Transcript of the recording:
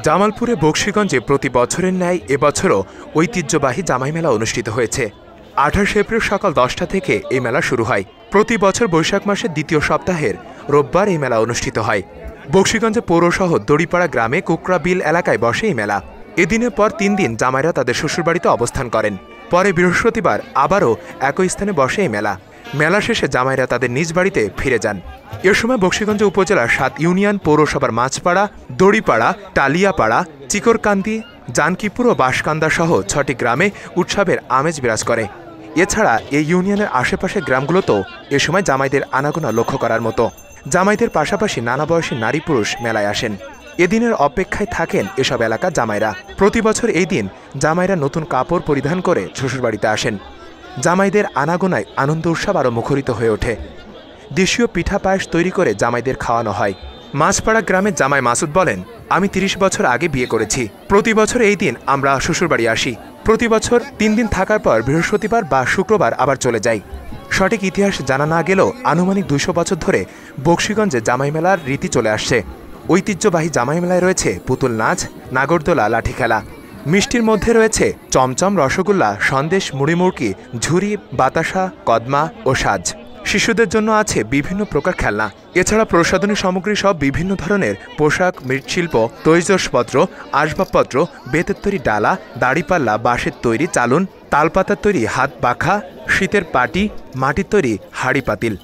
জামালপুরে বকশীগঞ্জে প্রতি বছরের ন্যায় এবছরও ঐতিহ্যবাহী জামাই মেলা অনুষ্ঠিত হয়েছে। 28 এপ্রিল সকাল 10টা থেকে এই মেলা শুরু হয়। প্রতি বছর বৈশাখ মাসের দ্বিতীয় সপ্তাহের রোববার এই মেলা অনুষ্ঠিত হয়। বকশীগঞ্জে পৌরশহর দড়িপাড়া গ্রামে কুকরা বিল এলাকায় বসে এই মেলা। এদিনের পর 3 দিন জামাইরা তাদের শ্বশুরবাড়িতে অবস্থান করেন। পরে বৃহস্পতিবার আবারও একই স্থানে বসে এই মেলা। মেলা শেষে জামাইরা তাদের নিজ বাড়িতে ফিরে যান। এ সময় বকশীগঞ্জ উপজেলার 7 ইউনিয়ন পৌরসভার মাছপাড়া, দড়িপাড়া, টালিয়াপাড়া, চিকরকান্দি, জানকিপুর ও বাঁশকান্দা সহ 6টি গ্রামে উৎসবের আমেজ বিরাজ করে। এছাড়া এই ইউনিয়নের আশেপাশের গ্রামগুলোতেও এ সময় জামাইদের আনাগোনা লক্ষ্য করার মতো। জামাইদের পাশাপাশি নানা বয়সী নারী পুরুষ মেলায় আসেন। এদিনের অপেক্ষায় থাকেন এসব এলাকার জামাইরা। প্রতি বছর এই দিন জামাইরা নতুন কাপড় পরিধান করে শ্বশুরবাড়িতে আসেন। জামাইদের আনাগোনায় আনন্দ উৎসব আরও মুখরিত হয়ে ওঠে। দেশীয় পিঠা পায়েস তৈরি করে জামাইদের খাওয়ানো হয়। মাছপাড়া গ্রামের জামাই মাসুদ বলেন, আমি 30 বছর আগে বিয়ে করেছি। প্রতি বছর এই দিন আমরা শ্বশুরবাড়ি আসি। প্রতি বছর 3 দিন থাকার পর বৃহস্পতিবার বা শুক্রবার আবার চলে যাই। সঠিক ইতিহাস জানা না গেলেও আনুমানিক 200 বছর ধরে বকশীগঞ্জে জামাই মেলার রীতি চলে আসছে। ঐতিহ্যবাহী জামাই মেলায় রয়েছে পুতুল নাচ, নাগরদোলা, লাঠি খেলা। মিষ্টির মধ্যে রয়েছে চমচম, রসগোল্লা, সন্দেশ, মুড়িমুড়কি, ঝুরি, বাতাসা, কদমা ও সাজ। শিশুদের জন্য আছে বিভিন্ন প্রকার খেলনা। এছাড়া প্রসাধনী সামগ্রী সব বিভিন্ন ধরনের পোশাক, মৃৎশিল্প, তৈজসপত্র, আসবাবপত্র, বেতের তৈরি ডালা, দাড়িপাল্লা, বাঁশের তৈরি চালুন, তালপাতার তৈরি হাত পাখা, শীতের পাটি, মাটির তৈরি হাঁড়ি পাতিল।